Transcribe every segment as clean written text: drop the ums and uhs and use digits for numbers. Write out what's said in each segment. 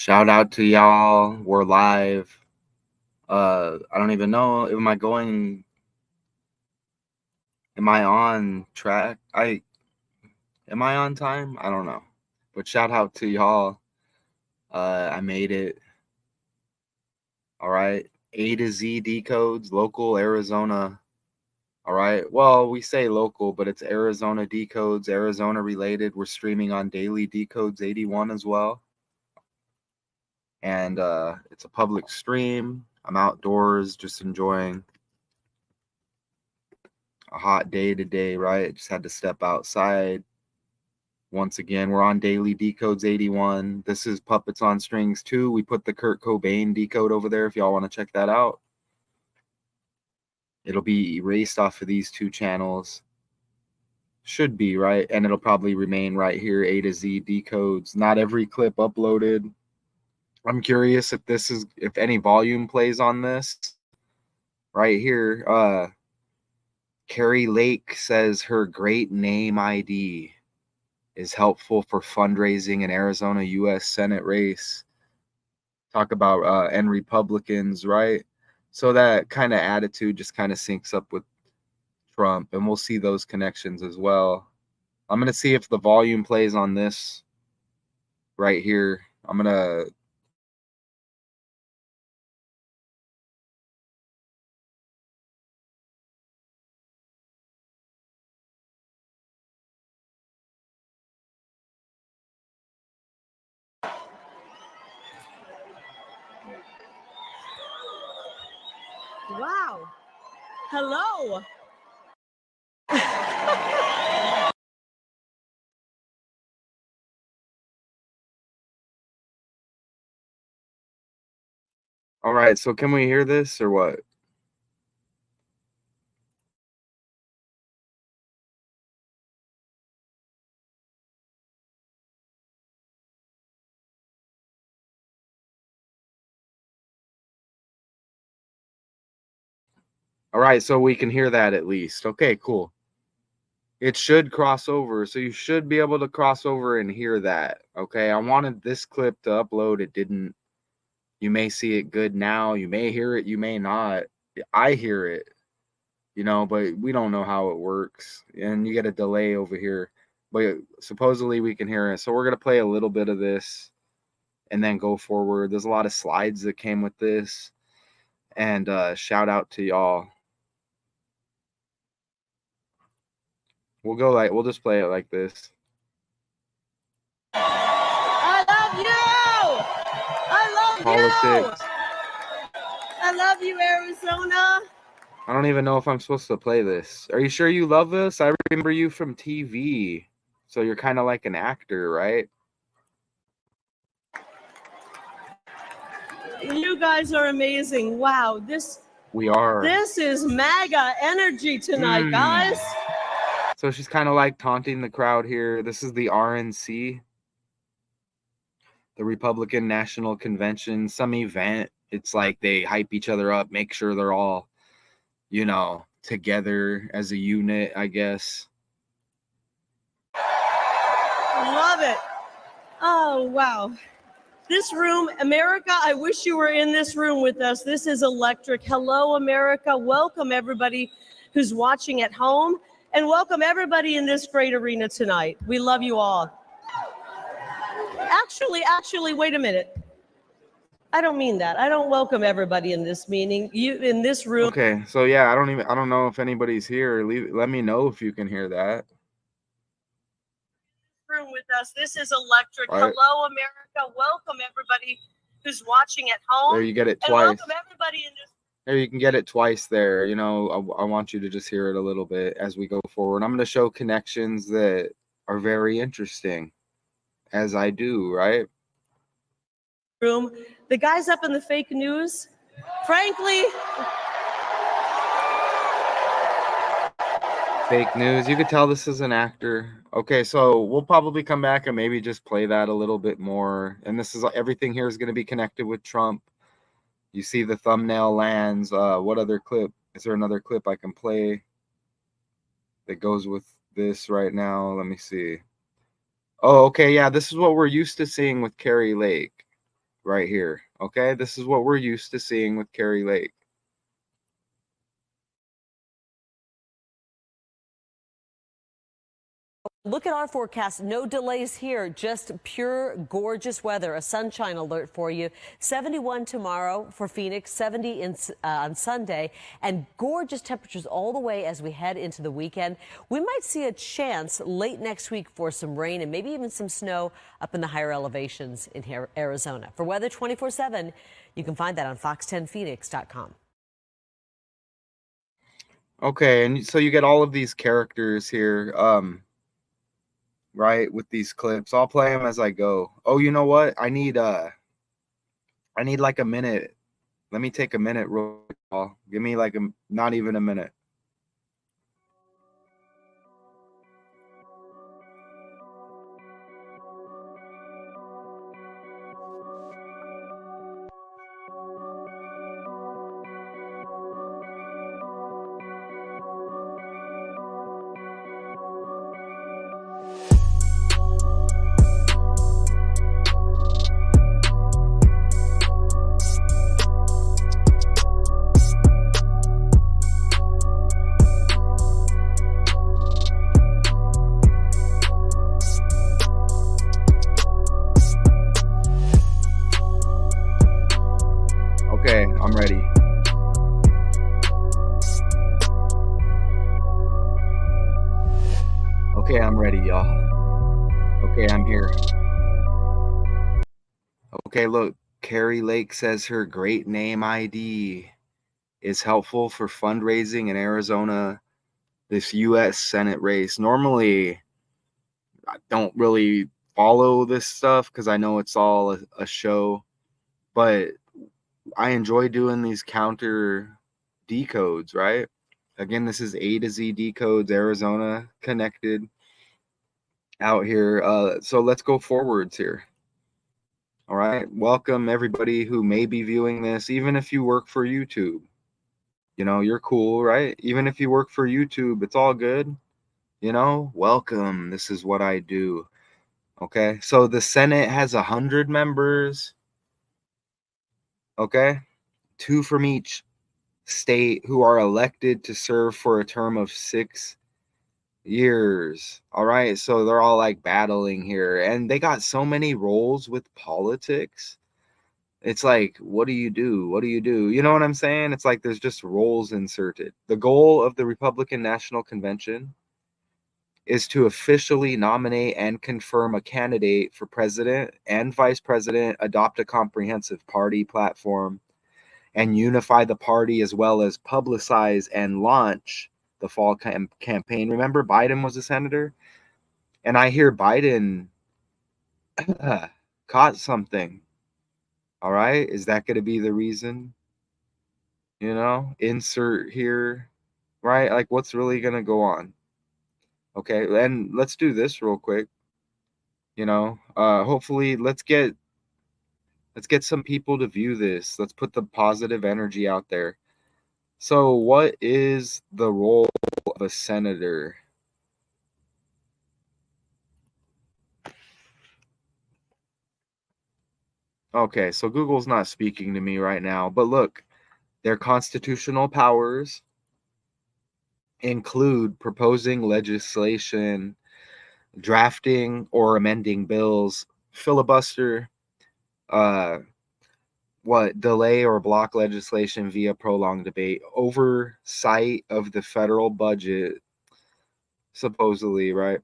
Shout out to y'all. We're live. I don't even know. Am I on track? Am I on time? I don't know. But shout out to y'all. I made it. All right. A to Z decodes, local Arizona. All right. Well, we say local, but it's Arizona decodes, Arizona related. We're streaming on Daily Decodes 81 as well. And it's a public stream. I'm outdoors just enjoying a hot day today, right? Just had to step outside. Once again, we're on Daily Decodes 81. This is Puppets on Strings 2. We put the Kurt Cobain decode over there if y'all want to check that out. It'll be erased off of these two channels. Should be, right? And it'll probably remain right here, A to Z decodes. Not every clip uploaded. I'm curious if any volume plays on this. Right here, Kari Lake says her great name ID is helpful for fundraising in Arizona U.S. Senate race. Talk about and Republicans, right? So that kind of attitude just kind of syncs up with Trump, and we'll see those connections as well. I'm going to see if the volume plays on this right here. I'm going to Wow. Hello. All right, so can we hear this or what? All right, so we can hear that at least. Okay, cool. It should cross over, so you should be able to cross over and hear that. Okay, I wanted this clip to upload. It didn't. You may see it good now. You may hear it. You may not. I hear it, but we don't know how it works. And you get a delay over here. But supposedly we can hear it. So we're going to play a little bit of this and then go forward. There's a lot of slides that came with this. And shout out to y'all. We'll just play it like this. I love you. I love Politics. you. I love you, Arizona. I don't even know if I'm supposed to play this. Are you sure you love this? I remember you from TV. So you're kind of like an actor, right? You guys are amazing. Wow, We are. This is MAGA energy tonight, guys. So she's kind of like taunting the crowd here. This is the RNC, the Republican National Convention, some event. It's like they hype each other up, make sure they're all, together as a unit, I guess. Love it. Oh, wow. This room, America, I wish you were in this room with us. This is electric. Hello, America. Welcome, everybody who's watching at home, and welcome everybody in this great arena tonight. We love you all. Actually, wait a minute. I don't mean that. I don't welcome everybody in this meeting. You in this room. Okay, so yeah, I don't know if anybody's here. Let me know if you can hear that. Room with us. This is electric. Right. Hello, America. Welcome everybody who's watching at home. There, you get it twice. And welcome everybody in this. There, you can get it twice there. I want you to just hear it a little bit as we go forward. I'm going to show connections that are very interesting, as I do, right? Room. The guys up in the fake news, frankly. Fake news. You could tell this is an actor. Okay, so we'll probably come back and maybe just play that a little bit more. And this is everything here is going to be connected with Trump. You see the thumbnail lands. What other clip? Is there another clip I can play that goes with this right now? Let me see. Oh, okay. Yeah, this is what we're used to seeing with Kari Lake. right here. Okay, this is what we're used to seeing with Kari Lake. Look at our forecast. No delays here. Just pure gorgeous weather. A sunshine alert for you. 71 tomorrow for Phoenix, 70 on Sunday, and gorgeous temperatures all the way as we head into the weekend. We might see a chance late next week for some rain and maybe even some snow up in the higher elevations in Arizona. For weather 24/7, you can find that on fox10phoenix.com. Okay, and so you get all of these characters here. Right, with these clips. I'll play them as I go. Oh, you know what? I need like a minute. Let me take a minute real quick. Give me like not even a minute. Okay, I'm ready. Okay, I'm ready, y'all. Okay, I'm here. Okay, look, Kari Lake says her great name ID is helpful for fundraising in Arizona, this U.S. Senate race. Normally, I don't really follow this stuff because I know it's all a show, but I enjoy doing these counter decodes, right? Again, this is A to Z decodes, Arizona connected out here. So let's go forwards here. All right. Welcome everybody who may be viewing this, even if you work for YouTube. You know, you're cool, right? Even if you work for YouTube, it's all good. You know, welcome. This is what I do. Okay. So the Senate has 100 members. Okay. 2 from each state who are elected to serve for a term of 6 years. All right. So they're all like battling here. And they got so many roles with politics. It's like, what do you do? What do you do? You know what I'm saying? It's like there's just roles inserted. The goal of the Republican National Convention is to officially nominate and confirm a candidate for president and vice president, adopt a comprehensive party platform, and unify the party, as well as publicize and launch the fall campaign. Remember, Biden was a senator, and I hear Biden caught something. All right, is that going to be the reason? You know, insert here, right? Like, what's really going to go on? Okay, and let's do this real quick. You know, hopefully, let's get some people to view this. Let's put the positive energy out there. So, what is the role of a senator? Okay, so Google's not speaking to me right now, but look, their constitutional powers include proposing legislation, drafting or amending bills, filibuster, delay or block legislation via prolonged debate, oversight of the federal budget, supposedly, right?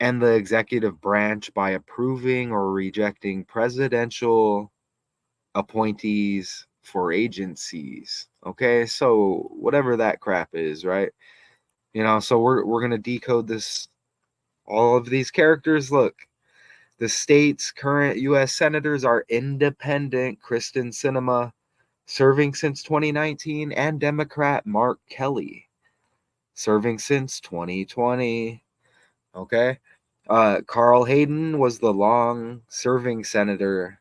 And the executive branch by approving or rejecting presidential appointees for agencies. Okay, so whatever that crap is, right? You know, so we're gonna decode this. All of these characters. Look, the state's current U.S. senators are independent Kristen Sinema, serving since 2019, and Democrat Mark Kelly, serving since 2020. Okay. Carl Hayden was the long-serving senator.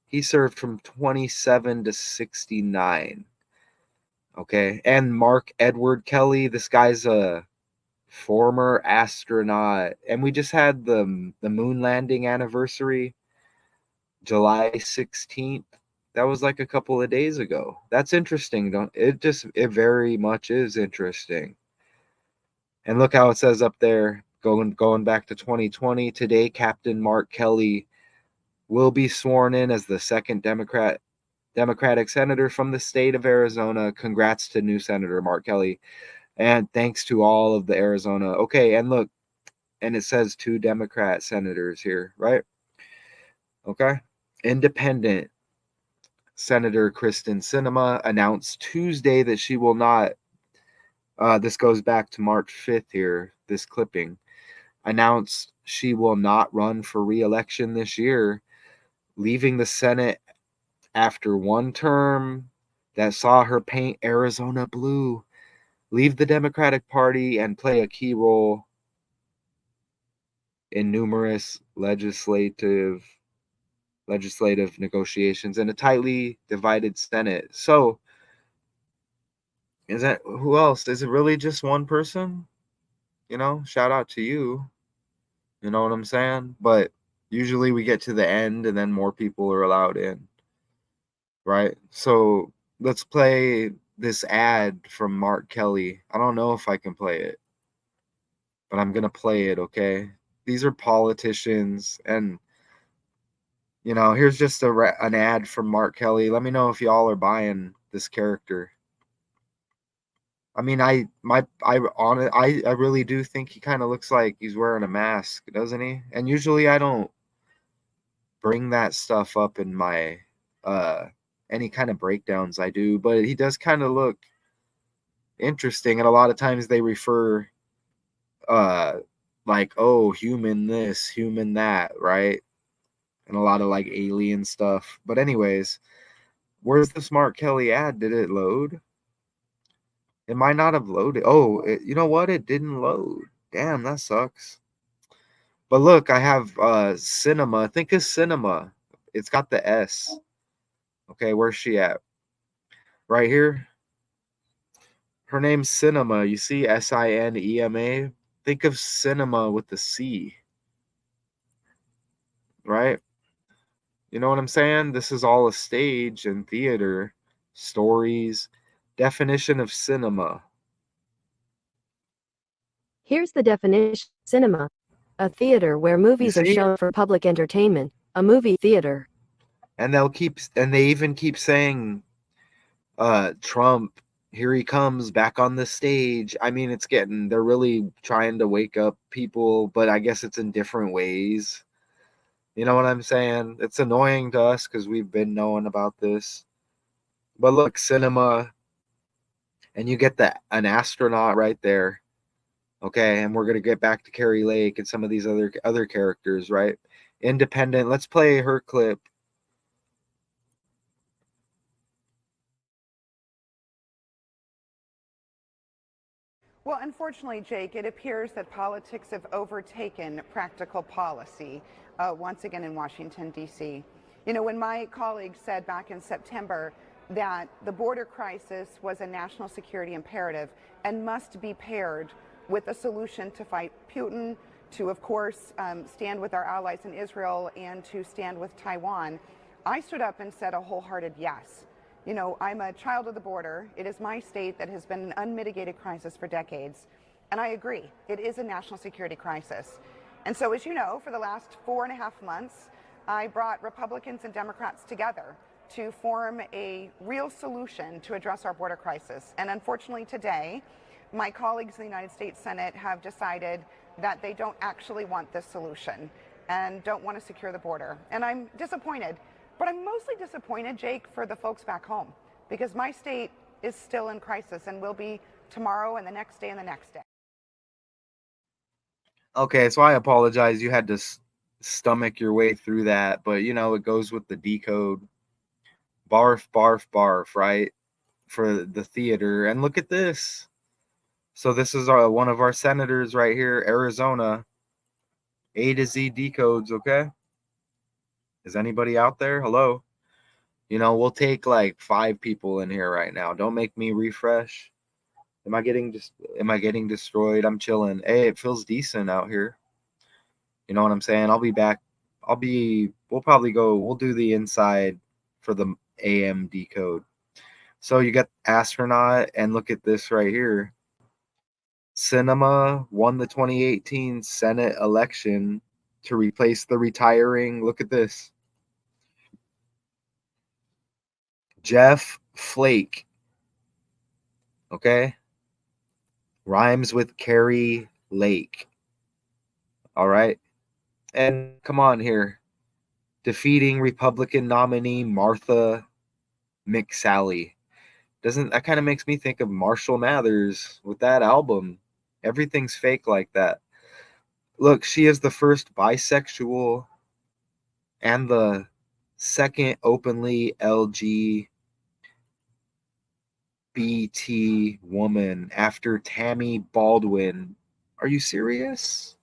He served from 27 to 69. Okay. And Mark Edward Kelly, this guy's a former astronaut. And we just had the moon landing anniversary July 16th. That was like a couple of days ago. That's interesting, don't it? It very much is interesting. And look how it says up there, going back to 2020, today Captain Mark Kelly will be sworn in as the second Democratic senator from the state of Arizona. Congrats to new Senator Mark Kelly. And thanks to all of the Arizona. Okay, and look, and it says 2 Democrat senators here, right? Okay. Independent Senator Kristen Sinema announced Tuesday that she will not, this goes back to March 5th here, this clipping, announced she will not run for re-election this year, leaving the Senate after one term that saw her paint Arizona blue, leave the Democratic Party, and play a key role in numerous legislative negotiations in a tightly divided Senate. So, is that who else? Is it really just one person? Shout out to you. You know what I'm saying? But usually we get to the end and then more people are allowed in, right? So let's play this ad from Mark Kelly. I don't know if I can play it, but I'm going to play it, okay? These are politicians, and here's just an ad from Mark Kelly. Let me know if y'all are buying this character. I mean, I really do think he kind of looks like he's wearing a mask, doesn't he? And usually I don't bring that stuff up in my any kind of breakdowns I do, but he does kind of look interesting, and a lot of times they refer like, oh, human this, human that, right? And a lot of like alien stuff. But anyways, where's the Smart Kelly ad? Did it load? It might not have loaded. Oh, you know what? It didn't load. Damn, that sucks. But look, I have Cinema. Think of Cinema. It's got the S. Okay, where's she at? Right here. Her name's Cinema. You see Sinema? Think of cinema with the C. Right? You know what I'm saying? This is all a stage and theater, stories, definition of cinema. Here's the definition. Cinema. A theater where movies are shown for public entertainment. A movie theater. And they even keep saying Trump, here he comes back on the stage. I mean, they're really trying to wake up people, but I guess it's in different ways. You know what I'm saying? It's annoying to us because we've been knowing about this. But look, cinema, and you get an astronaut right there. Okay, and we're gonna get back to Kari Lake and some of these other characters, right? Independent. Let's play her clip. Well, unfortunately, Jake, it appears that politics have overtaken practical policy once again in Washington, D.C. You know, when my colleagues said back in September that the border crisis was a national security imperative and must be paired with a solution to fight Putin, to, of course, stand with our allies in Israel and to stand with Taiwan, I stood up and said a wholehearted yes. You know, I'm a child of the border. It is my state that has been an unmitigated crisis for decades. And I agree, it is a national security crisis. And so, as you know, for the last 4.5 months, I brought Republicans and Democrats together to form a real solution to address our border crisis. And unfortunately today, my colleagues in the United States Senate have decided that they don't actually want this solution and don't want to secure the border. And I'm disappointed. But I'm mostly disappointed, Jake, for the folks back home, because my state is still in crisis and will be tomorrow and the next day and the next day. Okay, so I apologize. You had to stomach your way through that, but it goes with the decode. Barf, barf, barf, right? For the theater. And look at this. So this is one of our senators right here, Arizona. A to Z decodes, okay? Is anybody out there? Hello? We'll take like 5 people in here right now. Don't make me refresh. Am I getting destroyed? I'm chilling. Hey, it feels decent out here. You know what I'm saying? I'll be back we'll do the inside for the AM decode. So you got astronaut, and look at this right here. Cinema won the 2018 Senate election to replace the retiring, look at this, Jeff Flake. Okay? Rhymes with Kari Lake. All right? And come on here. Defeating Republican nominee Martha McSally. Doesn't that kind of makes me think of Marshall Mathers with that album? Everything's fake like that. Look, she is the first bisexual and the second openly LGBT woman after Tammy Baldwin. Are you serious?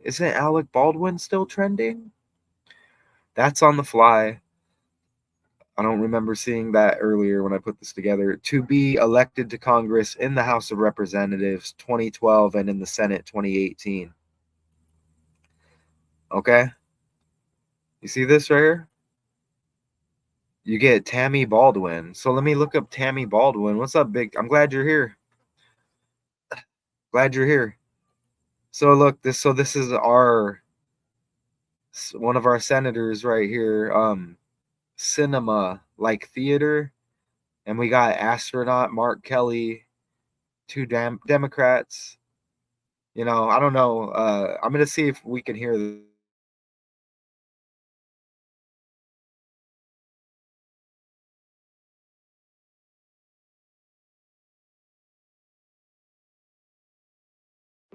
Isn't Alec Baldwin still trending? That's on the fly. I don't remember seeing that earlier when I put this together. To be elected to Congress in the House of Representatives 2012 and in the Senate 2018. Okay? You see this right here? You get Tammy Baldwin. So let me look up Tammy Baldwin. What's up, Big? I'm glad you're here. Glad you're here. So look, this is one of our senators right here. Cinema, like theater. And we got astronaut Mark Kelly, two Democrats. You know, I don't know. I'm going to see if we can hear this.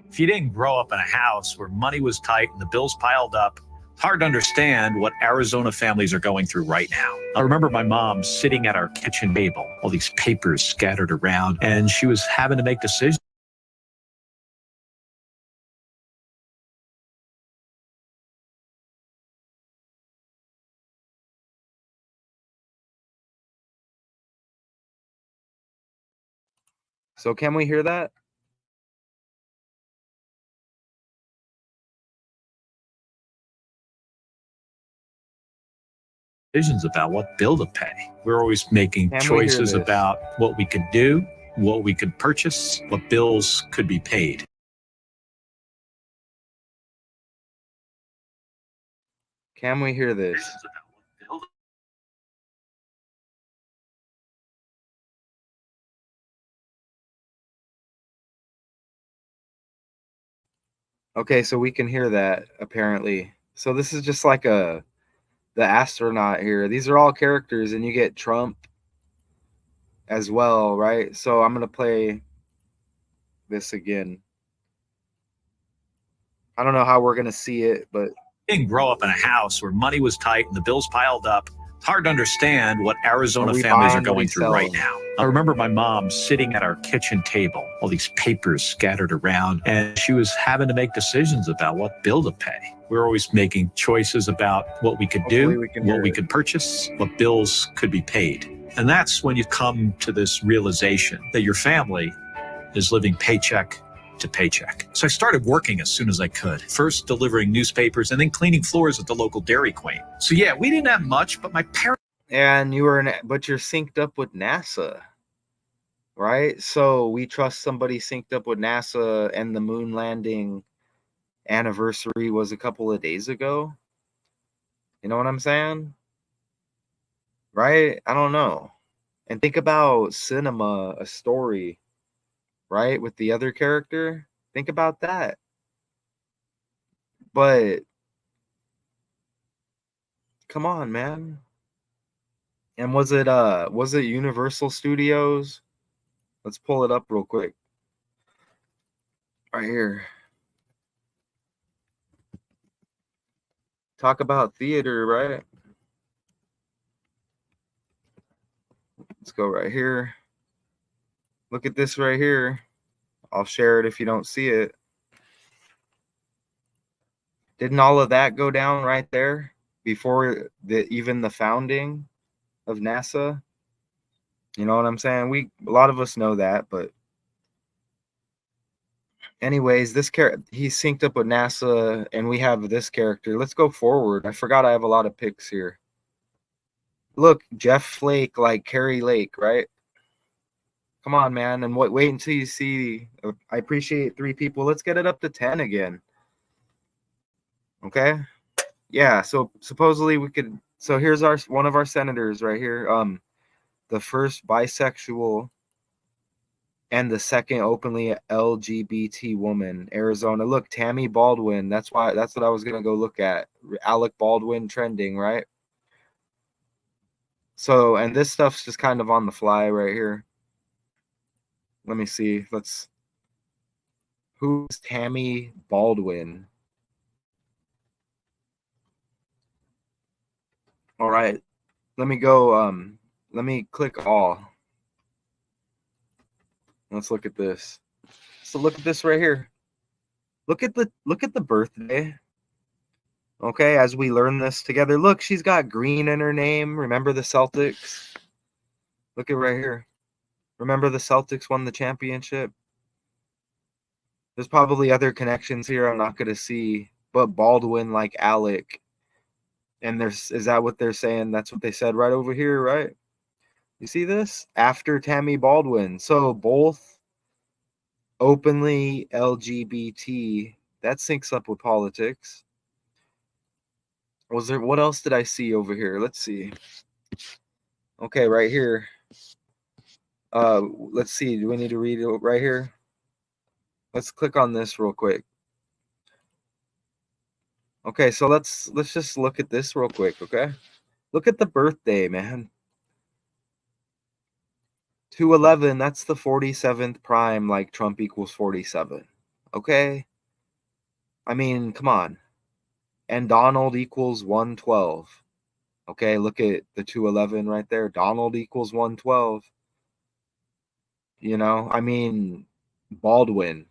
If you didn't grow up in a house where money was tight and the bills piled up, it's hard to understand what Arizona families are going through right now. I remember my mom sitting at our kitchen table, all these papers scattered around, and she was having to make decisions. So can we hear that? About what bill to pay. We're always making choices about what we could do, what we could purchase, what bills could be paid. Can we hear this? Okay, so we can hear that apparently. So this is just like the astronaut here. These are all characters, and you get Trump as well, right? So I'm gonna play this again. I don't know how we're gonna see it, but Didn't grow up in a house where money was tight and the bills piled up. It's hard to understand what Arizona families are going through right now. I remember my mom sitting at our kitchen table, all these papers scattered around, and she was having to make decisions about what bill to pay. We're always making choices about what we could do, what we could purchase, what bills could be paid. And that's when you come to this realization that your family is living paycheck to paycheck. So I started working as soon as I could, first delivering newspapers and then cleaning floors at the local Dairy Queen. So yeah, we didn't have much, but my parents... And but you're synced up with NASA, right? So we trust somebody synced up with NASA, and the moon landing anniversary was a couple of days ago. You know what I'm saying? Right? I don't know. And think about Cinema, a story, right? With the other character. Think about that. But come on, man. And was it Universal Studios? Let's pull it up real quick. Right here. Talk about theater, right? Let's go right here. Look at this right here. I'll share it if you don't see it. Didn't all of that go down right there before even the founding of NASA? You know what I'm saying? A lot of us know that, but Anyways, this character, he's synced up with NASA, and we have this character. Let's go forward. I forgot I have a lot of picks here. Look, Jeff Flake, like Kari Lake, right? Come on, man. And wait until you see. I appreciate 3 people. Let's get it up to 10 again. Okay. Yeah. So supposedly we could. So here's one of our senators right here. The first bisexual and the second openly LGBT woman, Arizona. Look, Tammy Baldwin. That's what I was gonna go look at. Alec Baldwin trending, right? So, and this stuff's just kind of on the fly right here. Let me see. Who's Tammy Baldwin? All right. Let me go. Let me click all. Let's look at this. So look at this right here. Look at the birthday. Okay, as we learn this together. Look, she's got green in her name. Remember the Celtics? Look at right here. Remember the Celtics won the championship? There's probably other connections here I'm not going to see, but Baldwin like Alec. And is that what they're saying? That's what they said right over here, right? You see this? After Tammy Baldwin. So both openly LGBT. That syncs up with politics. What else did I see over here? Let's see. Okay, right here. Let's see. Do we need to read it right here? Let's click on this real quick. Okay, so let's just look at this real quick, okay? Look at the birthday, man. 211, that's the 47th prime, like Trump equals 47. Okay? I mean, come on. And Donald equals 112. Okay, look at the 211 right there. Donald equals 112. You know, I mean, Baldwin.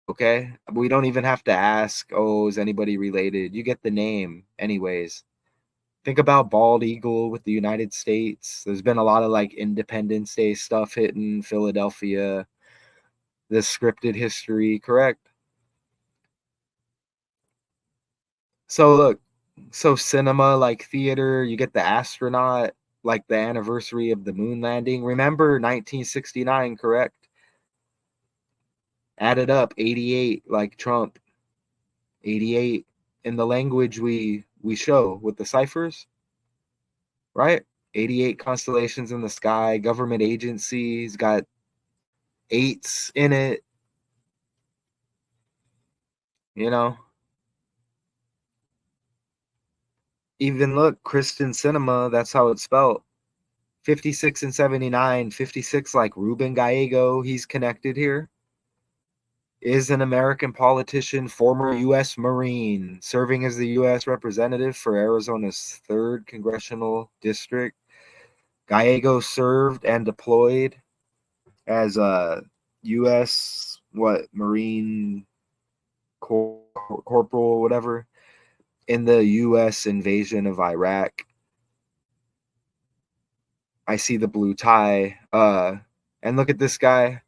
Okay? We don't even have to ask, oh, is anybody related? You get the name anyways. Think about bald eagle with the United States. There's been a lot of like Independence Day stuff hitting Philadelphia. This scripted history, correct? So look, so cinema, like theater, you get the astronaut, like the anniversary of the moon landing. Remember 1969, correct? Add it up, 88, like Trump. 88 in the language we show with the ciphers, right? 88 constellations in the sky, government agencies got 8s in it. You know, even look, Christian cinema, that's how it's spelled. 56 and 79, 56 like Ruben Gallego, he's connected here. Is an American politician, former U.S. Marine, serving as the U.S. representative for Arizona's 3rd congressional district. Gallego served and deployed as a U.S. Marine corporal, whatever, in the U.S. invasion of Iraq. I see the blue tie. And look at this guy.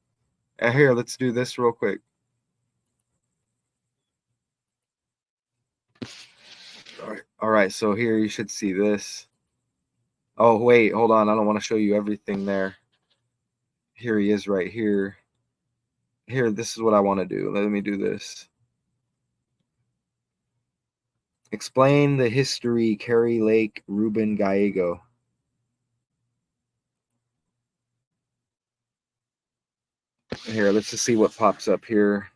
Here, let's do this real quick. All right, so here you should see this. Oh, wait, hold on. I don't want to show you everything there. Here he is right here. Here, this is what I want to do. Let me do this. Explain the history, Kari Lake, Ruben Gallego. Here, let's just see what pops up here.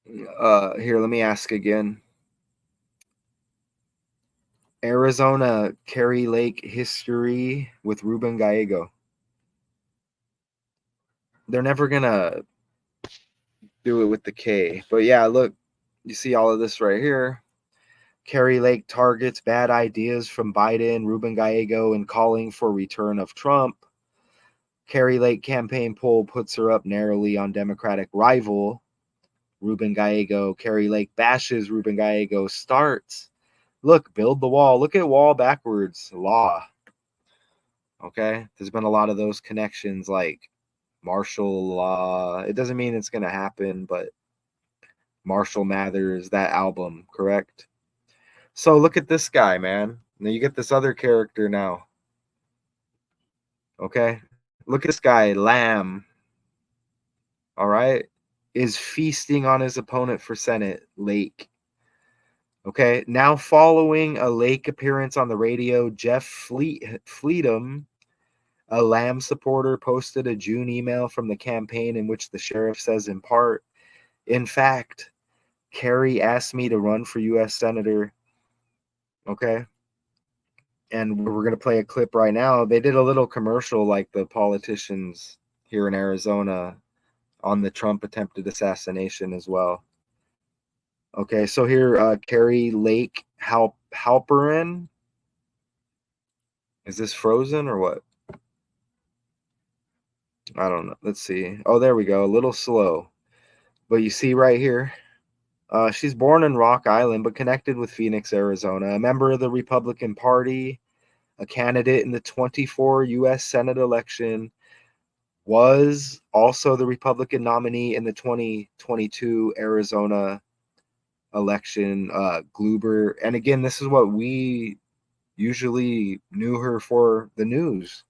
Here, let me ask again. Arizona, Kari Lake history with Ruben Gallego. They're never gonna do it with the K. But yeah, look, you see all of this right here. Kari Lake targets bad ideas from Biden, Ruben Gallego, and calling for return of Trump. Kari Lake campaign poll puts her up narrowly on Democratic rival Ruben Gallego. Kari Lake bashes Ruben Gallego. Starts. Look, build the wall. Look at wall backwards. Law. Okay? There's been a lot of those connections, like martial law. It doesn't mean it's going to happen, but Marshall Mathers, that album, correct? So look at this guy, man. Now you get this other character now. Okay? Look at this guy, Lamb. All right? Is feasting on his opponent for Senate, Lake. Okay? Now following a Lake appearance on the radio, Jeff Fleetum, a Lamb supporter, posted a June email from the campaign in which the sheriff says in part, in fact, Kari asked me to run for U.S. Senator. Okay? And we're going to play a clip right now. They did a little commercial like the politicians here in Arizona on the Trump attempted assassination as well. Okay, so here, Kari Lake Halperin. Is this frozen or what? I don't know. Let's see. Oh, there we go. A little slow. But you see right here, she's born in Rock Island, but connected with Phoenix, Arizona. A member of the Republican Party, a candidate in the 24 U.S. Senate election, was also the Republican nominee in the 2022 Arizona election, Gluber. And again, this is what we usually knew her for the news.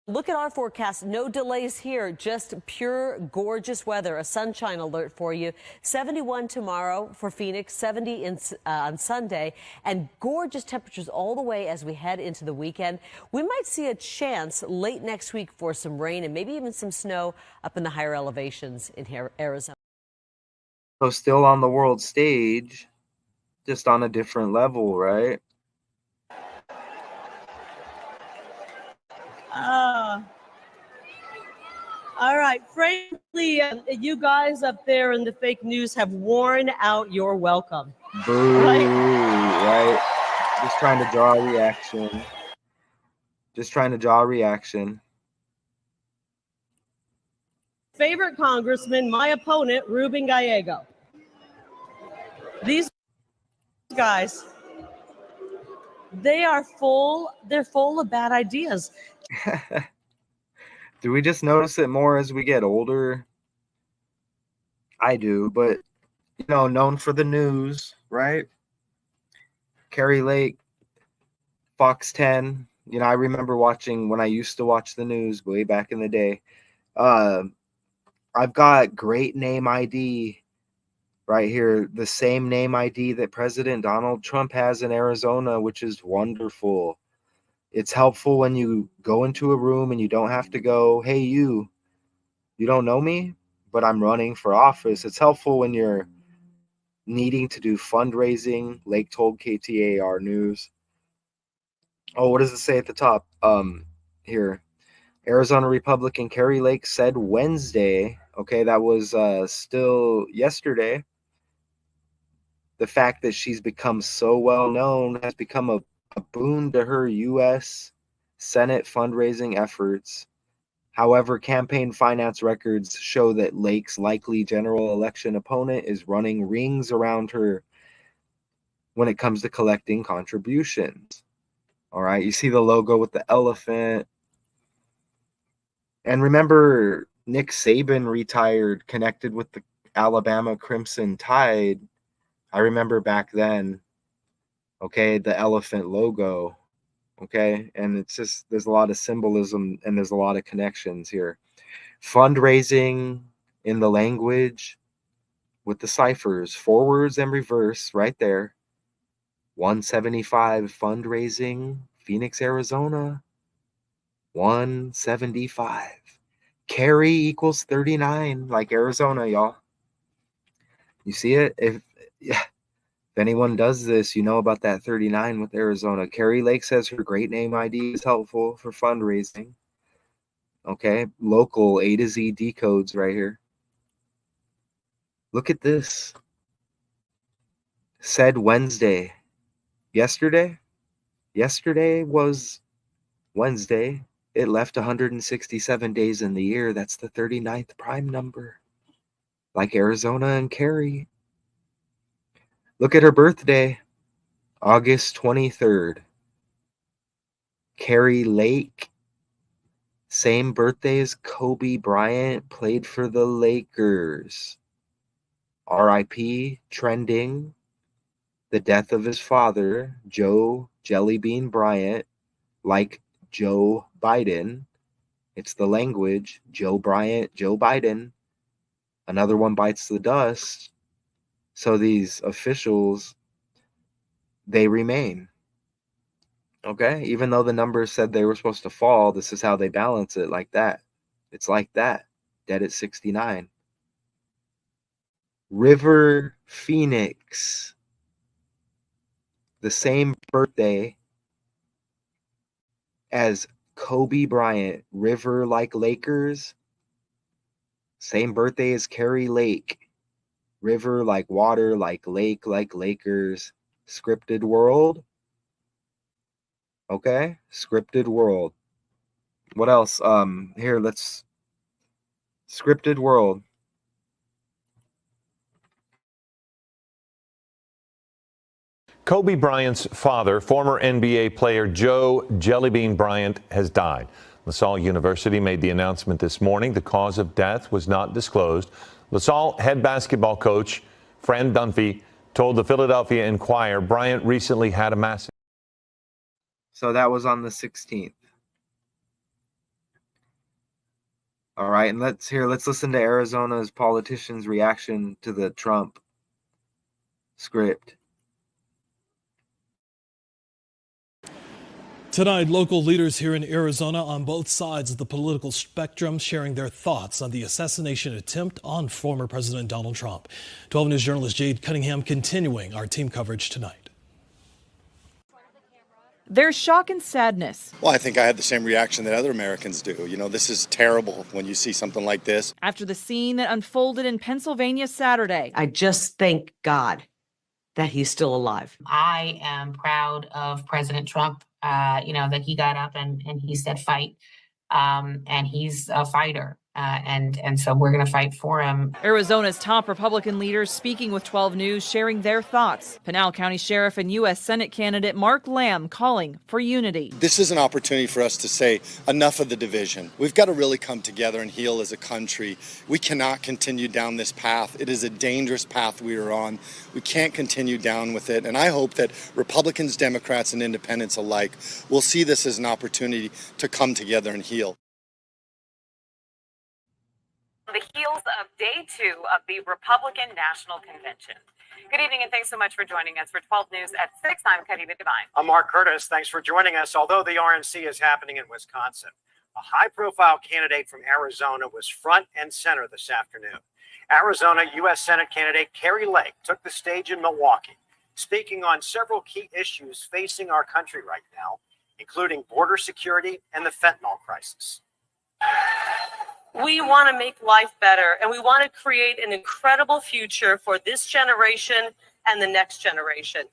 Look at our forecast. No delays here. Just pure gorgeous weather. A sunshine alert for you. 71 tomorrow for Phoenix, 70 on Sunday, and gorgeous temperatures all the way as we head into the weekend. We might see a chance late next week for some rain and maybe even some snow up in the higher elevations in Arizona. So still on the world stage, just on a different level, right? All right. Frankly, you guys up there in the fake news have worn out your welcome. Boo, right? Just trying to draw a reaction. Just trying to draw a reaction. Favorite congressman, my opponent, Ruben Gallego. These guys, they're full of bad ideas. Do we just notice it more as we get older? I do, but you know, known for the news, right? Kari Lake, Fox 10. You know, I remember watching when I used to watch the news way back in the day. I've got great name ID right here, the same name ID that President Donald Trump has in Arizona, which is wonderful. It's helpful when you go into a room and you don't have to go, hey, you don't know me, but I'm running for office. It's helpful when you're needing to do fundraising. Lake told KTAR News. Oh, what does it say at the top? Here. Arizona Republican Kari Lake said Wednesday, okay, that was still yesterday, the fact that she's become so well known has become a boon to her U.S. Senate fundraising efforts. However, campaign finance records show that Lake's likely general election opponent is running rings around her when it comes to collecting contributions. All right, you see the logo with the elephant. And remember, Nick Saban retired, connected with the Alabama Crimson Tide. I remember back then, okay, the elephant logo, okay? And it's just, there's a lot of symbolism and there's a lot of connections here. Fundraising in the language with the ciphers, forwards and reverse right there. 175 fundraising, Phoenix, Arizona. 175. Kari equals 39, like Arizona, y'all. You see it? If anyone does this, you know about that 39 with Arizona. Kari Lake says her great name ID is helpful for fundraising. Okay, local A to Z decodes right here. Look at this. Said Wednesday. Yesterday was Wednesday. It left 167 days in the year. That's the 39th prime number. Like Arizona and Kari. Look at her birthday, August 23rd. Kari Lake, same birthday as Kobe Bryant, played for the Lakers. RIP, trending. The death of his father, Joe Jellybean Bryant, like Joe Biden. It's the language, Joe Bryant, Joe Biden. Another one bites the dust. So these officials, they remain. Okay? Even though the numbers said they were supposed to fall, this is how they balance it, like that. It's like that. Dead at 69. River Phoenix, the same birthday as Kobe Bryant. River like Lakers, same birthday as Kari Lake. River like water, like lake, like Lakers. Scripted world. Okay, scripted world. What else? Here, let's scripted world. Kobe Bryant's father, former NBA player Joe Jellybean Bryant, has died. LaSalle University made the announcement this morning. The cause of death was not disclosed. LaSalle head basketball coach Fran Dunphy told the Philadelphia Inquirer Bryant recently had a massive. So that was on the 16th. All right, and let's listen to Arizona's politicians' reaction to the Trump script. Tonight, local leaders here in Arizona on both sides of the political spectrum sharing their thoughts on the assassination attempt on former President Donald Trump. 12 News journalist Jade Cunningham continuing our team coverage tonight. There's shock and sadness. Well, I think I had the same reaction that other Americans do. You know, this is terrible when you see something like this. After the scene that unfolded in Pennsylvania Saturday. I just thank God that he's still alive. I am proud of President Trump, that he got up and he said fight, and he's a fighter. And so we're going to fight for him. Arizona's top Republican leaders speaking with 12 News, sharing their thoughts. Pinal County Sheriff and U.S. Senate candidate Mark Lamb calling for unity. This is an opportunity for us to say enough of the division. We've got to really come together and heal as a country. We cannot continue down this path. It is a dangerous path we are on. We can't continue down with it. And I hope that Republicans, Democrats, and independents alike will see this as an opportunity to come together and heal. The heels of day 2 of the Republican National Convention. Good evening and thanks so much for joining us for 12 News at 6. I'm Kari Lake. I'm Mark Curtis. Thanks for joining us. Although the RNC is happening in Wisconsin, a high-profile candidate from Arizona was front and center this afternoon. Arizona U.S. Senate candidate Kari Lake took the stage in Milwaukee, speaking on several key issues facing our country right now, including border security and the fentanyl crisis. We want to make life better, and we want to create an incredible future for this generation and the next generation.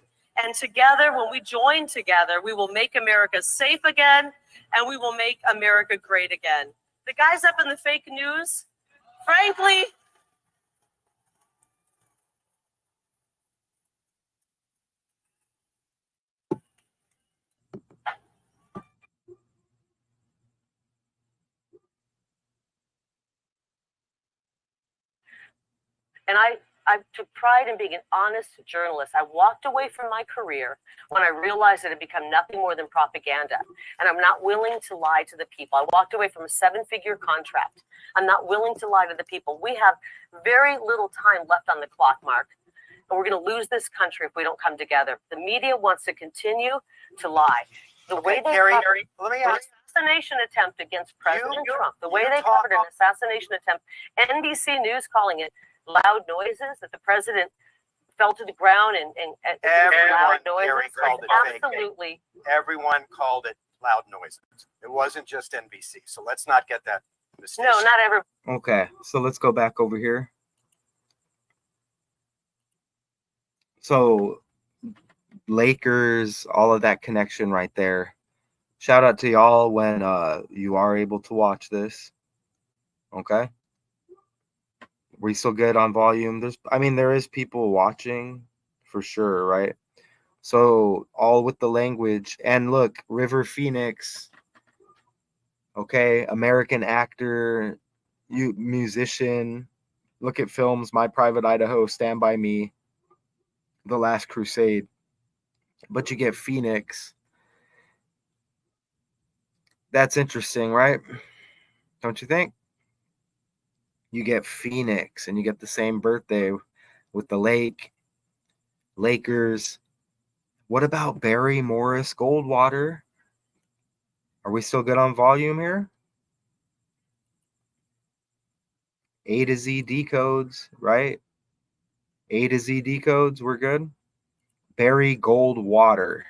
And together, when we join together, we will make America safe again, and we will make America great again. The guys up in the fake news, frankly, and I took pride in being an honest journalist. I walked away from my career when I realized it had become nothing more than propaganda. And I'm not willing to lie to the people. I walked away from a 7-figure contract. I'm not willing to lie to the people. We have very little time left on the clock, Mark. And we're going to lose this country if we don't come together. The media wants to continue to lie. The way they Kari, covered let me an ask. assassination attempt against President Trump, the way they covered an assassination attempt, NBC News calling it loud noises, that the president fell to the ground and loud noises. Kari, called it absolutely. Everyone called it loud noises. It wasn't just NBC. So let's not get that mistaken. No, not every. Okay, so let's go back over here. So Lakers, all of that connection right there. Shout out to y'all when you are able to watch this. Okay. We still good on volume? There is people watching for sure, right? So all with the language. And look, River Phoenix, okay, American actor, musician. Look at films, My Private Idaho, Stand By Me, The Last Crusade. But you get Phoenix. That's interesting, right? Don't you think? You get Phoenix and you get the same birthday with the lake, Lakers. What about Barry Morris Goldwater? Are we still good on volume here? A to Z decodes, right? A to Z decodes, we're good. Barry Goldwater,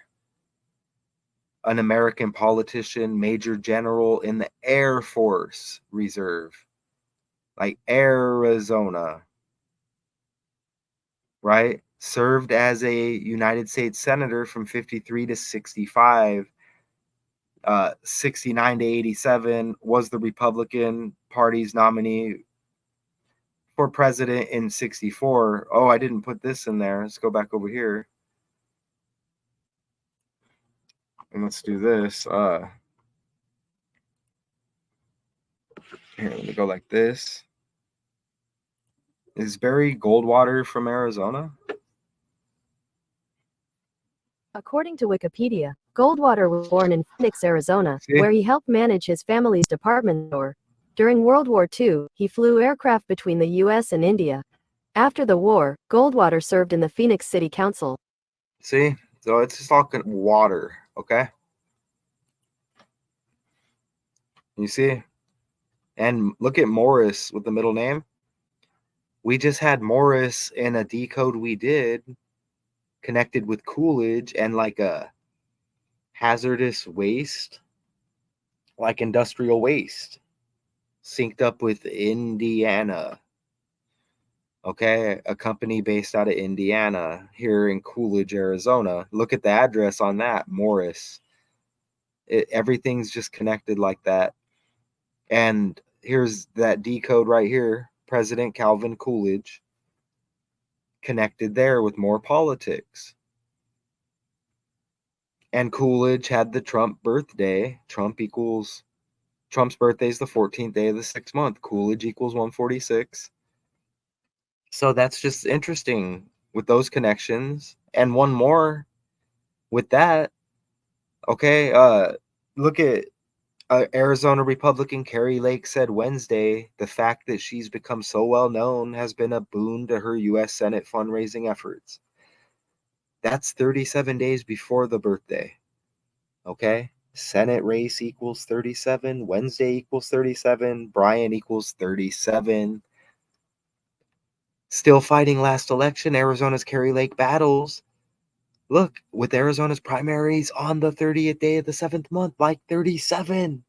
an American politician, major general in the Air Force Reserve, like Arizona, right? Served as a United States Senator from 53 to 65, 69 to 87, was the Republican Party's nominee for president in 64. Oh, I didn't put this in there. Let's go back over here. And let's do this. Here, let me go like this. Is Barry Goldwater from Arizona? According to Wikipedia, Goldwater was born in Phoenix, Arizona, See? where he helped manage his family's department store. During World War II, he flew aircraft between the U.S. and India. After the war, Goldwater served in the Phoenix City Council. See? So it's just all water, okay? You see? And look at Morris with the middle name. We just had Morris in a decode we did connected with Coolidge and like a hazardous waste, like industrial waste, synced up with Indiana. Okay, a company based out of Indiana here in Coolidge, Arizona. Look at the address on that, Morris. Everything's just connected like that. And here's that decode right here, President Calvin Coolidge, connected there with more politics. And Coolidge had the Trump birthday. Trump's birthday is the 14th day of the 6th month. Coolidge equals 146. So that's just interesting with those connections. And one more with that. Okay, look at Arizona Republican Kari Lake said Wednesday the fact that she's become so well known has been a boon to her U.S. Senate fundraising efforts. That's 37 days before the birthday. Okay? Senate race equals 37. Wednesday equals 37. Brian equals 37. Still fighting last election. Arizona's Kari Lake battles. Look, with Arizona's primaries on the 30th day of the 7th month, like 37.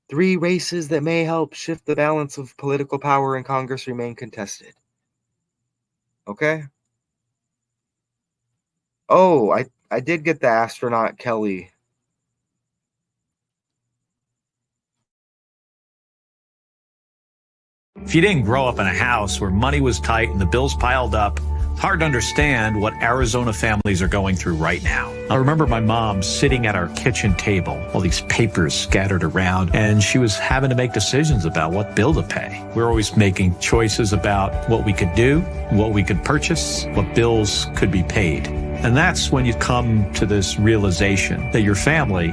3 races that may help shift the balance of political power in Congress remain contested. Okay? Oh, I did get the astronaut Kelly. If you didn't grow up in a house where money was tight and the bills piled up, it's hard to understand what Arizona families are going through right now. I remember my mom sitting at our kitchen table, all these papers scattered around, and she was having to make decisions about what bill to pay. We were always making choices about what we could do, what we could purchase, what bills could be paid. And that's when you come to this realization that your family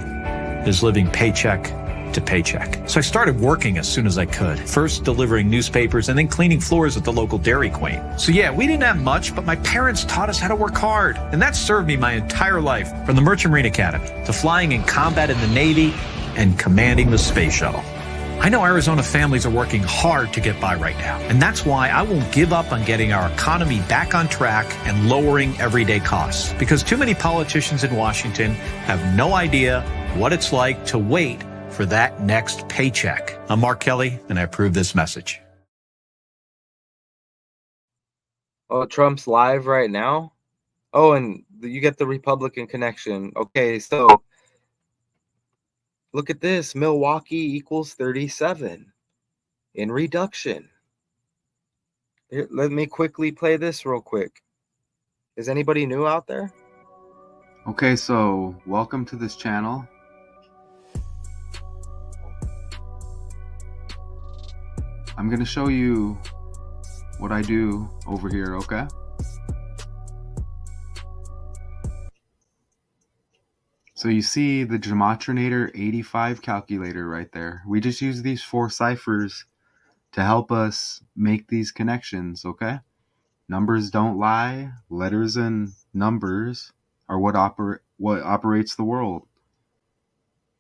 is living paycheck to paycheck. So I started working as soon as I could. First delivering newspapers and then cleaning floors at the local Dairy Queen. So yeah, we didn't have much, but my parents taught us how to work hard. And that served me my entire life, from the Merchant Marine Academy to flying in combat in the Navy and commanding the space shuttle. I know Arizona families are working hard to get by right now. And that's why I won't give up on getting our economy back on track and lowering everyday costs. Because too many politicians in Washington have no idea what it's like to wait for that next paycheck. I'm Mark Kelly, and I approve this message. Oh, Trump's live right now? Oh, and you get the Republican connection. Okay, so look at this. Milwaukee equals 37 in reduction. Here, let me quickly play this real quick. Is anybody new out there? Okay, so welcome to this channel. I'm going to show you what I do over here, okay? So you see the Gematrinator 85 calculator right there. We just use these 4 ciphers to help us make these connections, okay? Numbers don't lie. Letters and numbers are what operates the world.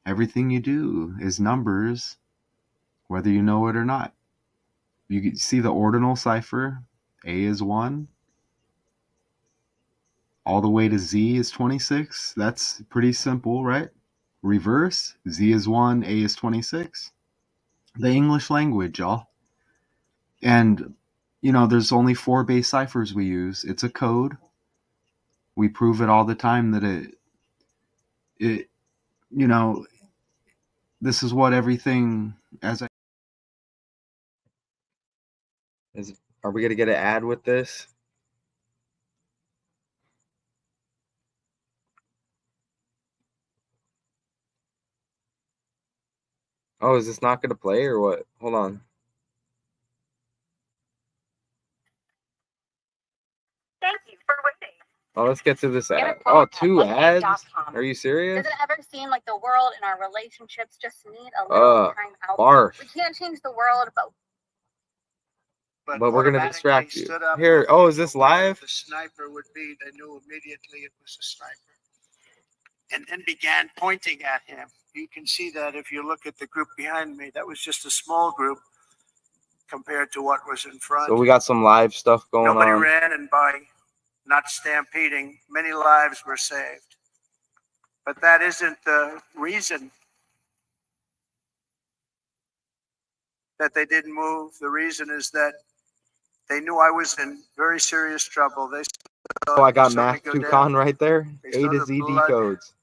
Everything you do is numbers, whether you know it or not. You can see the ordinal cipher. A is 1. All the way to Z is 26. That's pretty simple, right? Reverse, Z is 1, A is 26. The English language, y'all. And, you know, there's only 4 base ciphers we use. It's a code. We prove it all the time that it you know, this is what everything, as I... Are we going to get an ad with this? Oh, is this not going to play or what? Hold on. Thank you for waiting. Oh, let's get to this ad. Oh, 2 ads? Are you serious? Does it ever seem like the world and our relationships just need a little time out? Barf. We can't change the world, but But we're going to distract you. Here, oh, is this live? The sniper would be, they knew immediately it was a sniper. And then began pointing at him. You can see that if you look at the group behind me. That was just a small group compared to what was in front. So we got some live stuff going on. Nobody ran, and by not stampeding, many lives were saved. But that isn't the reason that they didn't move. The reason is that they knew I was in very serious trouble. They Oh, I got Math Toucan right there. A to Z decodes.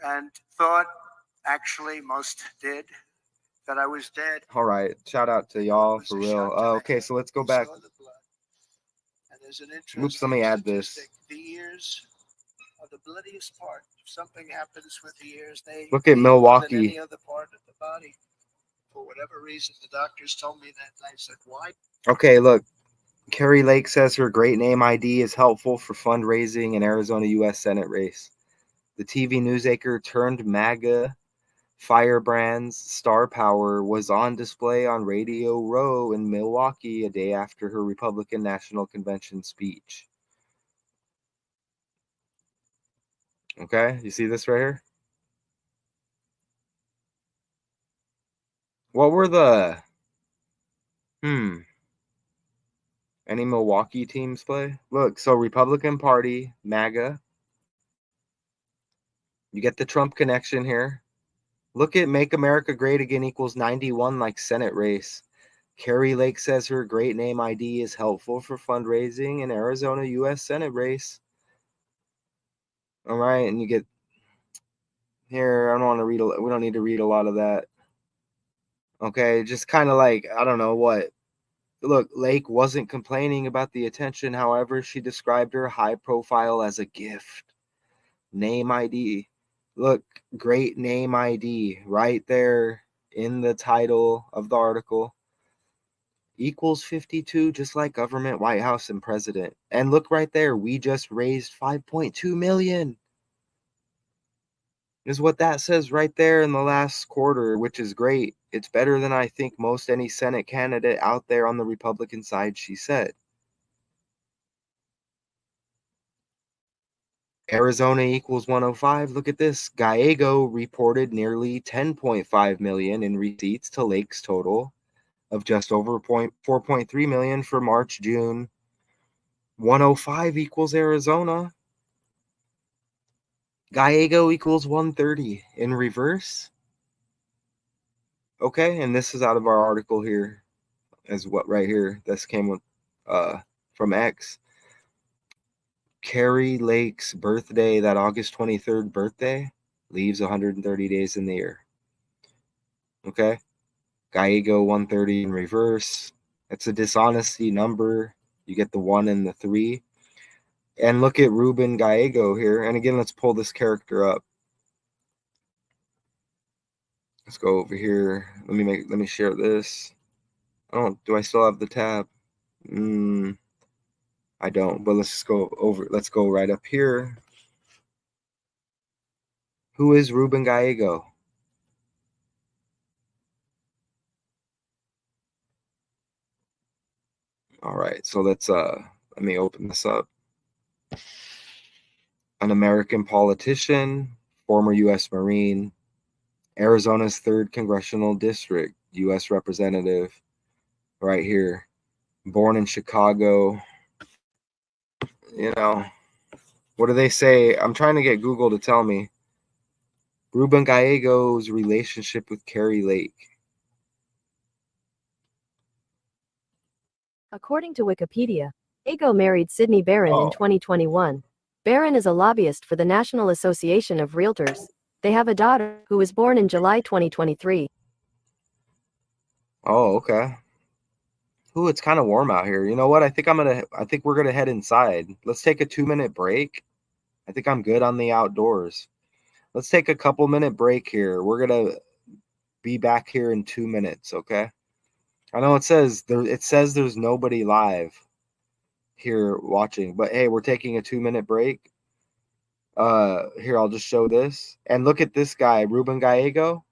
And thought, actually, most did, that I was dead. All right. Shout out to y'all for real. Okay, so let's go back. And there's an Oops, let me add this. The ears are the bloodiest part. If something happens with the ears, they look at Milwaukee. Than any other part of the body. For whatever reason, the doctors told me that, and I said, why? Okay, look. Kari Lake says her great name ID is helpful for fundraising in Arizona U.S. Senate race. The TV news anchor turned MAGA firebrand's star power was on display on Radio Row in Milwaukee a day after her Republican National Convention speech. Okay, you see this right here? What were the... Any Milwaukee teams play? Look, so Republican Party, MAGA. You get the Trump connection here. Look at Make America Great Again equals 91 like Senate race. Kari Lake says her great name ID is helpful for fundraising in Arizona U.S. Senate race. All right, and you get here. I don't want to read. We don't need to read a lot of that. Okay, just kind of like, I don't know what. Look, Lake wasn't complaining about the attention. However, she described her high profile as a gift. Name ID. Look, great name ID right there in the title of the article. Equals 52, just like government, White House, and president. And look right there. We just raised 5.2 million. Is what that says right there in the last quarter, which is great. It's better than I think most any Senate candidate out there on the Republican side, she said. Arizona equals 105. Look at this. Gallego reported nearly 10.5 million in receipts to Lake's total of just over 4.3 million for March, June. 105 equals Arizona. Gallego equals 130 in reverse. Okay, and this is out of our article here, as what right here. This came with from X. Kari Lake's birthday, that August 23rd birthday, leaves 130 days in the year. Okay, Gallego 130 in reverse. It's a dishonesty number. You get the 1 and the 3. And look at Ruben Gallego here. And again, let's pull this character up. Let's go over here. Let me share this. Do I still have the tab? I don't, but let's go right up here. Who is Ruben Gallego? All right, so let's let me open this up. An American politician, former U.S. Marine, Arizona's 3rd Congressional District, U.S. Representative, right here. Born in Chicago. You know, what do they say? I'm trying to get Google to tell me. Ruben Gallego's relationship with Kari Lake. According to Wikipedia, Gallego married Sydney Barron in 2021. Barron is a lobbyist for the National Association of Realtors. They have a daughter who was born in July 2023. Oh, okay. Ooh, it's kind of warm out here. You know what? I think we're gonna head inside. Let's take a 2-minute break. I think I'm good on the outdoors. Let's take a couple-minute break here. We're gonna be back here in 2 minutes, okay? I know it says there's nobody live here watching, but hey, we're taking a 2-minute break. Here, I'll just show this. And look at this guy, Ruben Gallego.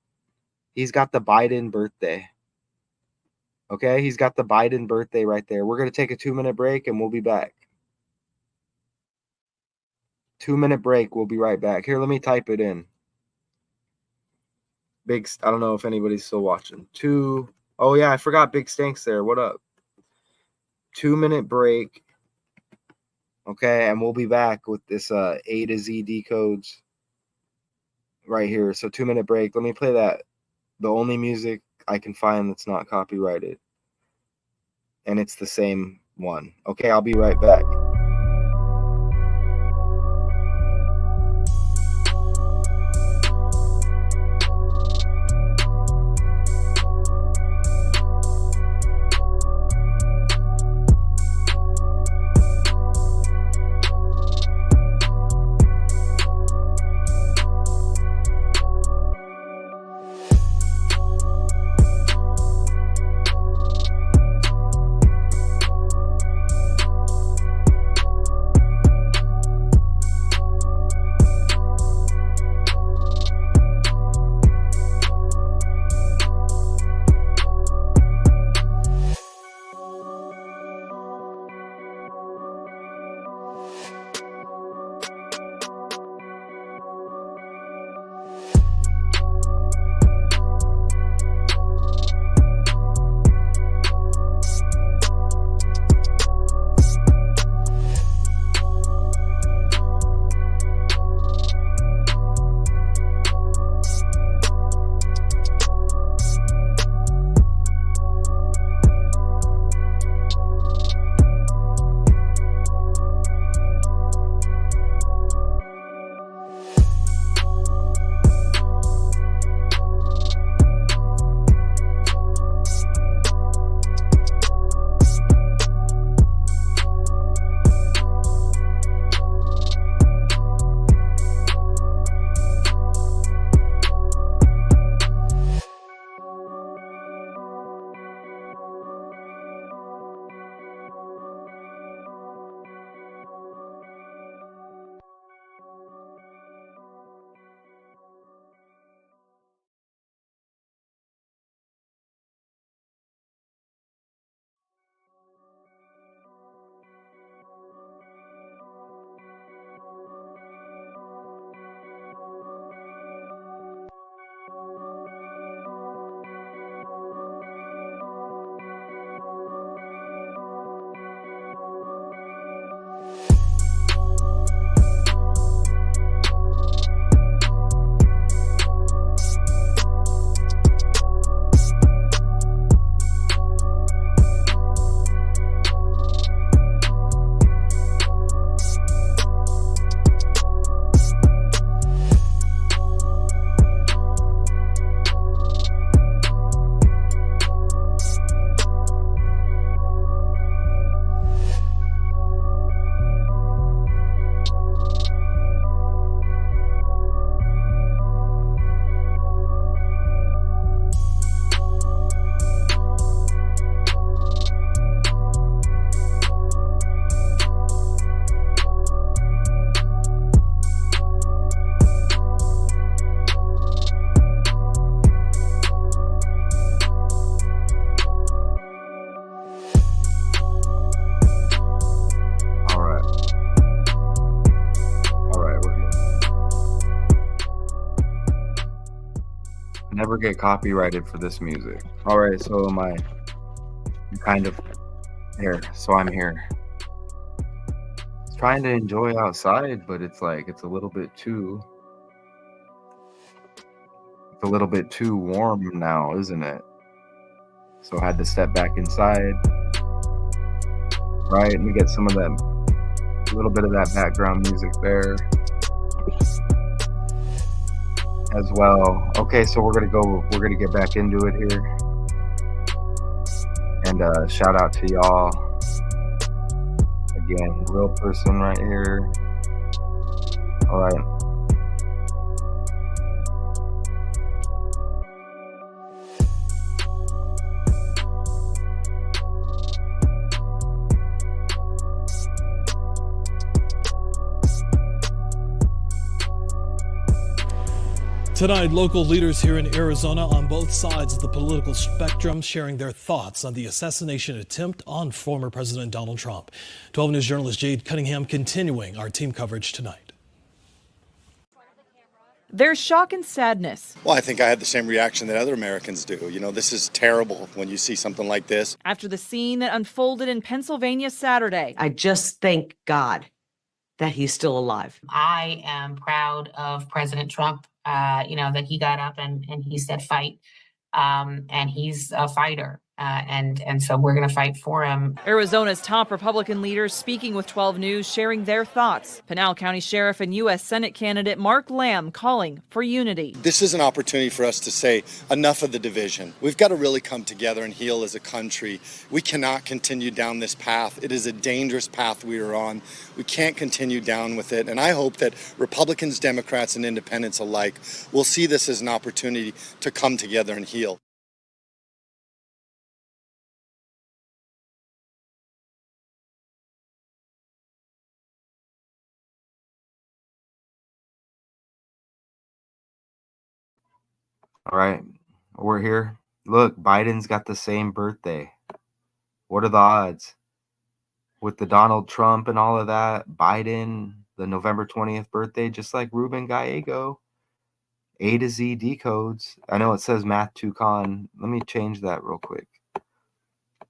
He's got the Biden birthday. Okay, he's got the Biden birthday right there. We're going to take a 2-minute break and we'll be back. 2-minute break. We'll be right back. Here, let me type it in. I don't know if anybody's still watching. Oh, yeah, I forgot Big Stank's there. What up? 2-minute break. Okay, and we'll be back with this A to Z decodes right here. So 2-minute break. Let me play that. The only music I can find that's not copyrighted. And it's the same one. Okay, I'll be right back. Never get copyrighted for this music. All right, so am I kind of here. So I'm here. Trying to enjoy outside, but it's like it's a little bit too warm now, isn't it? So I had to step back inside. Right, and we get some of that, a little bit of that background music there as well. Okay, so we're gonna get back into it here. And shout out to y'all. Again, real person right here. All right. Tonight, local leaders here in Arizona on both sides of the political spectrum sharing their thoughts on the assassination attempt on former President Donald Trump. 12 News journalist Jade Cunningham continuing our team coverage tonight. There's shock and sadness. Well, I think I had the same reaction that other Americans do. You know, this is terrible when you see something like this. After the scene that unfolded in Pennsylvania Saturday. I just thank God that he's still alive. I am proud of President Trump, that he got up and he said fight, and he's a fighter. And so we're going to fight for him. Arizona's top Republican leaders speaking with 12 News, sharing their thoughts. Pinal County Sheriff and U.S. Senate candidate Mark Lamb calling for unity. This is an opportunity for us to say enough of the division. We've got to really come together and heal as a country. We cannot continue down this path. It is a dangerous path we are on. We can't continue down with it. And I hope that Republicans, Democrats, and independents alike will see this as an opportunity to come together and heal. All right, we're here. Look, Biden's got the same birthday. What are the odds? With the Donald Trump and all of that, Biden, the November 20th birthday, just like Ruben Gallego, A to Z decodes. I know it says Math 2Con. Let me change that real quick.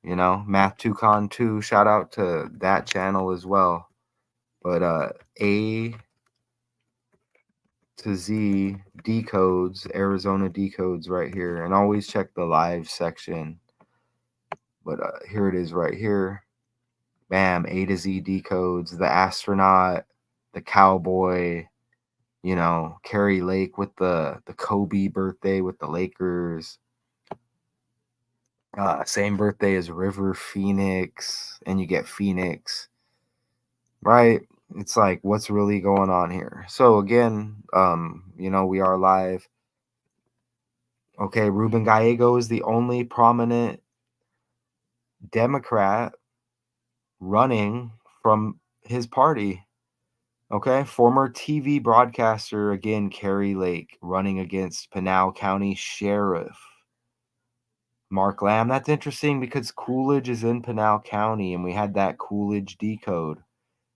You know, Math 2Con 2, shout out to that channel as well. But A to Z decodes, Arizona decodes right here, and always check the live section. But here it is right here. Bam, A to Z decodes, the astronaut, the cowboy, you know, Kari Lake with the Kobe birthday with the Lakers. Same birthday as River Phoenix, and you get Phoenix, right? It's like, what's really going on here? So again, you know, we are live. Okay, Ruben Gallego is the only prominent Democrat running from his party. Okay, former TV broadcaster, again, Kari Lake, running against Pinal County Sheriff Mark Lamb. That's interesting because Coolidge is in Pinal County, and we had that Coolidge decode.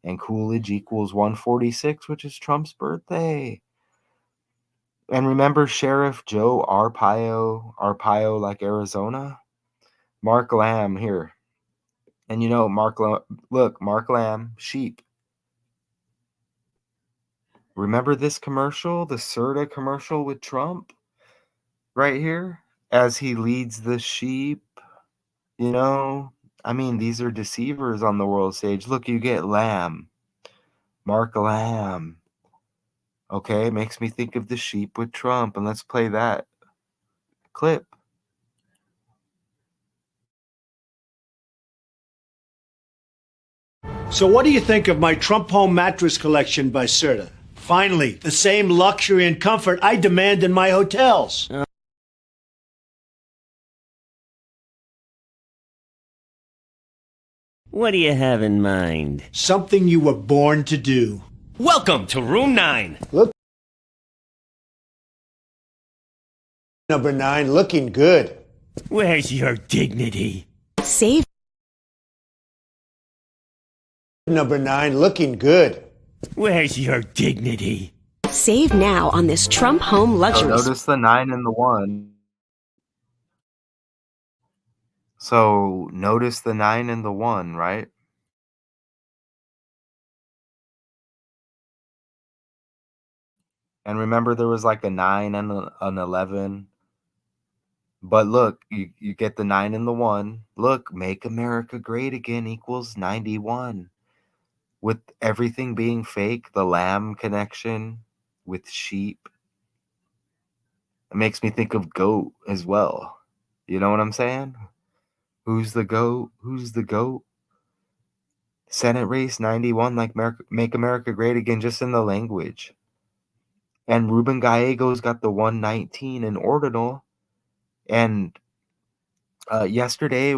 And Coolidge equals 146, which is Trump's birthday. And remember Sheriff Joe Arpaio like Arizona? Mark Lamb here. And you know, Mark Lamb, sheep. Remember this commercial, the Serta commercial with Trump? Right here? As he leads the sheep, you know? I mean, these are deceivers on the world stage. Look, you get Lamb. Mark Lamb. Okay, it makes me think of the sheep with Trump. And let's play that clip. So what do you think of my Trump Home mattress collection by Serta? Finally, the same luxury and comfort I demand in my hotels. What do you have in mind? Something you were born to do. Welcome to Room 9. Look. Number 9, looking good. Where's your dignity? Save. Number 9, looking good. Where's your dignity? Save now on this Trump home Oh, luxury. notice the 9 and the 1. So notice the 9 and the 1, right? And remember there was like a 9 and an 11. But look, you get the 9 and the 1. Look, make America great again equals 91. With everything being fake, the lamb connection with sheep. It makes me think of goat as well. You know what I'm saying? Who's the goat? Who's the goat? Senate race 91, like make America great again, just in the language. And Ruben Gallego's got the 119 in ordinal. And yesterday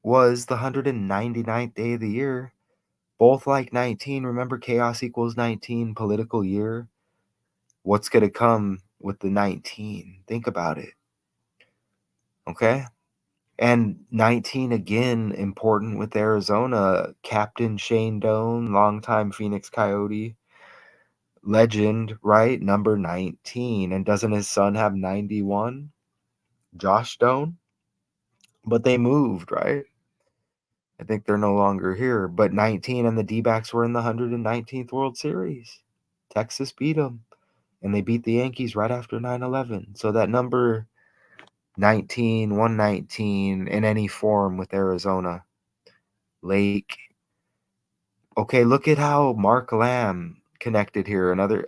was the 199th day of the year. Both like 19. Remember, chaos equals 19, political year. What's going to come with the 19? Think about it. Okay? And 19 again, important with Arizona. Captain Shane Doan, longtime Phoenix Coyote legend, right? Number 19. And doesn't his son have 91? Josh Doan? But they moved, right? I think they're no longer here. But 19 and the D-backs were in the 119th World Series. Texas beat them. And they beat the Yankees right after 9/11. So that number 19, 119 in any form with Arizona. Lake. Okay, look at how Mark Lamb connected here. Another,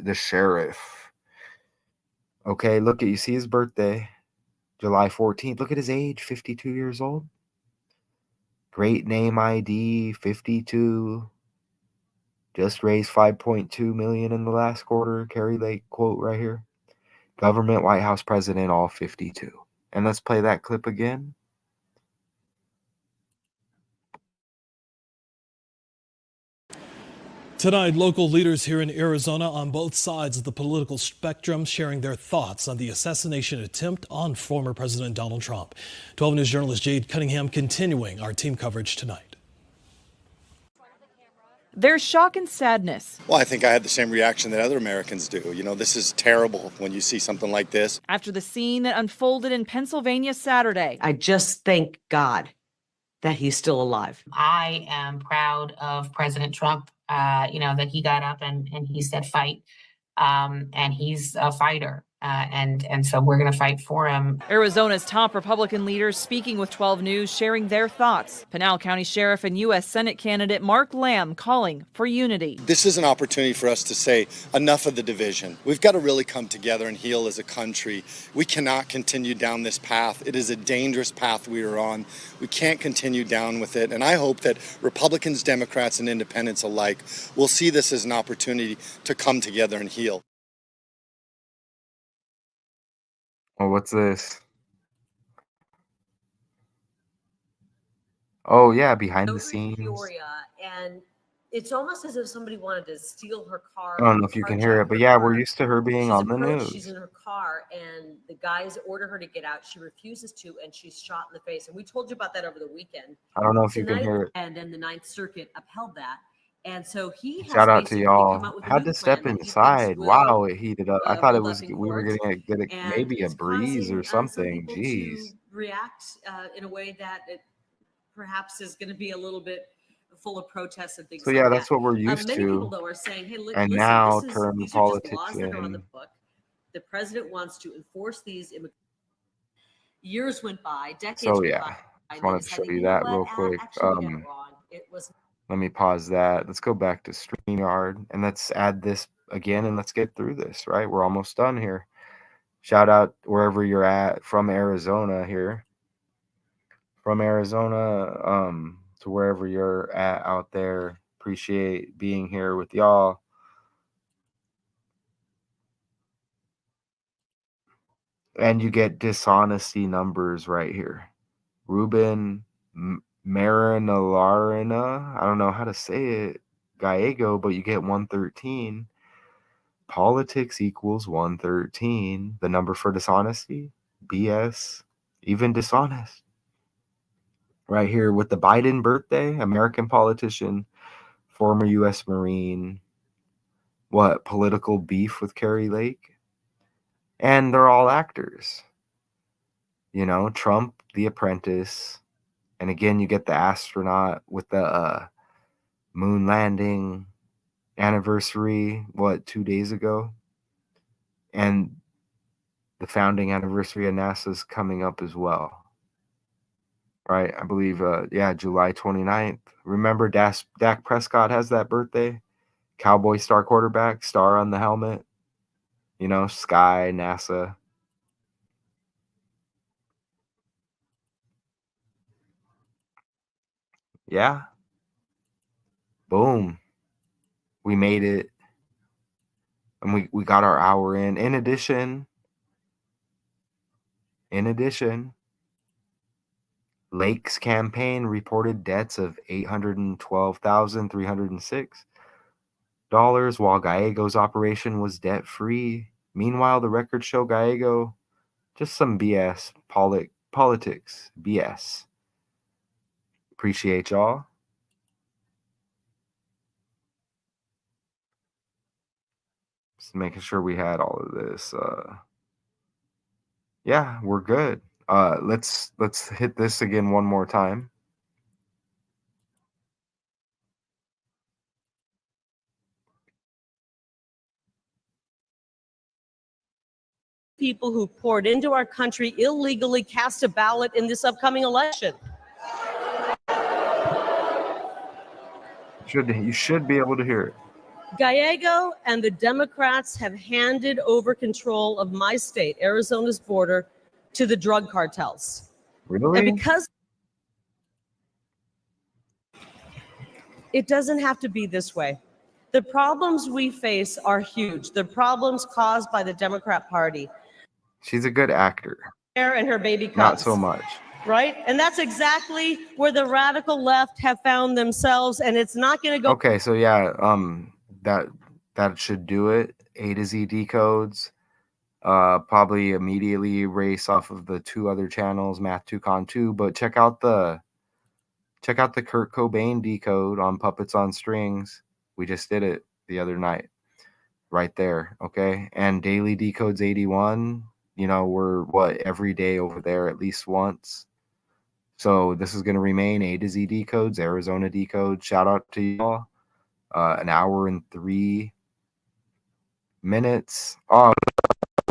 the sheriff. Okay, look at, you see his birthday, July 14th. Look at his age, 52 years old. Great name ID, 52. Just raised $5.2 million in the last quarter. Kari Lake quote right here. Government, White House president, all 52. And let's play that clip again. Tonight, local leaders here in Arizona on both sides of the political spectrum sharing their thoughts on the assassination attempt on former President Donald Trump. 12 News journalist Jade Cunningham continuing our team coverage tonight. There's shock and sadness. Well, I think I had the same reaction that other Americans do. You know, this is terrible when you see something like this. After the scene that unfolded in Pennsylvania Saturday. I just thank God that he's still alive. I am proud of President Trump, that he got up and he said fight. And he's a fighter. And so we're going to fight for him. Arizona's top Republican leaders speaking with 12 News, sharing their thoughts. Pinal County Sheriff and U.S. Senate candidate Mark Lamb calling for unity. This is an opportunity for us to say enough of the division. We've got to really come together and heal as a country. We cannot continue down this path. It is a dangerous path we are on. We can't continue down with it. And I hope that Republicans, Democrats, and independents alike will see this as an opportunity to come together and heal. Oh, what's this? Oh, yeah, behind the scenes. Peoria, and it's almost as if somebody wanted to steal her car. I don't know if you can hear it, but yeah, we're used to her being on the news. She's in her car, and the guys order her to get out. She refuses to, and she's shot in the face. And we told you about that over the weekend. I don't know if you can hear it. And then the Ninth Circuit upheld that. And so he has Shout out to basically y'all. come up with a Had new to step plan that he inside. thinks will, Wow, it heated up. I thought it hold was up in we were court. getting And maybe a it's breeze causing, or some something. people Jeez. to react in a way that it perhaps is going to be a little bit full of protests and things So like yeah, that. that's what we're used Many people, to. though, are saying, hey, And listen, now these turn the are just politics laws that are on the in. book. The president wants to enforce these. Years went by, decades So went yeah, by. just And they wanted to show decided, you know that what? real quick. Actually, we got it wrong. It was Let me pause that. Let's go back to StreamYard and let's add this again and let's get through this, right? We're almost done here. Shout out wherever you're at from Arizona here. From Arizona to wherever you're at out there. Appreciate being here with y'all. And you get dishonesty numbers right here. Ruben Marinalarina, I don't know how to say it, Gallego, but you get 113. Politics equals 113. The number for dishonesty, BS, even dishonest. Right here with the Biden birthday, American politician, former U.S. Marine, political beef with Kari Lake. And they're all actors. Trump, The Apprentice. And again, you get the astronaut with the moon landing anniversary, 2 days ago? And the founding anniversary of NASA's coming up as well. Right? I believe, July 29th. Remember, Dak Prescott has that birthday? Cowboy star quarterback, star on the helmet. Sky, NASA. Yeah. Boom. We made it. And we got our hour in. In addition, Lake's campaign reported debts of $812,306, while Gallego's operation was debt-free. Meanwhile, the records show Gallego just some BS, politics, BS. Appreciate y'all. Just making sure we had all of this. Yeah, we're good. Let's hit this again one more time. People who poured into our country illegally cast a ballot in this upcoming election. You should be able to hear it. Gallego and the Democrats have handed over control of my state, Arizona's border, to the drug cartels. Really? And because it doesn't have to be this way. The problems we face are huge. The problems caused by the Democrat Party. She's a good actor. And her baby cubs. Not so much. Right? And that's exactly where the radical left have found themselves, and it's not going to go. Okay, so yeah, that should do it. A to Z decodes. Probably immediately erase off of the two other channels, Math 2 Con 2, but check out the Kurt Cobain decode on Puppets on Strings. We just did it the other night. Right there, okay? And Daily Decodes 81, we're every day over there at least once. So this is going to remain A to Z decodes, Arizona decodes. Shout out to y'all. An hour and 3 minutes. Oh,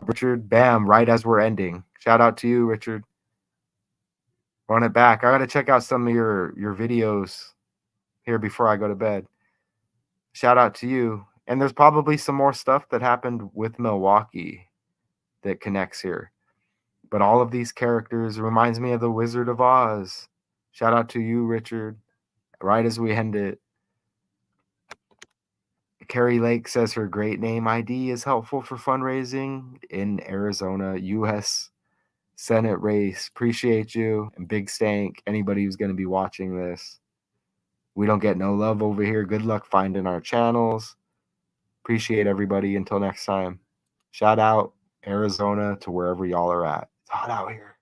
Richard, bam, right as we're ending. Shout out to you, Richard. Run it back. I got to check out some of your videos here before I go to bed. Shout out to you. And there's probably some more stuff that happened with Milwaukee that connects here. But all of these characters reminds me of the Wizard of Oz. Shout out to you, Richard. Right as we end it. Kari Lake says her great name ID is helpful for fundraising in Arizona, U.S. Senate race. Appreciate you. And Big Stank, anybody who's going to be watching this. We don't get no love over here. Good luck finding our channels. Appreciate everybody. Until next time. Shout out Arizona to wherever y'all are at. It's hot out here.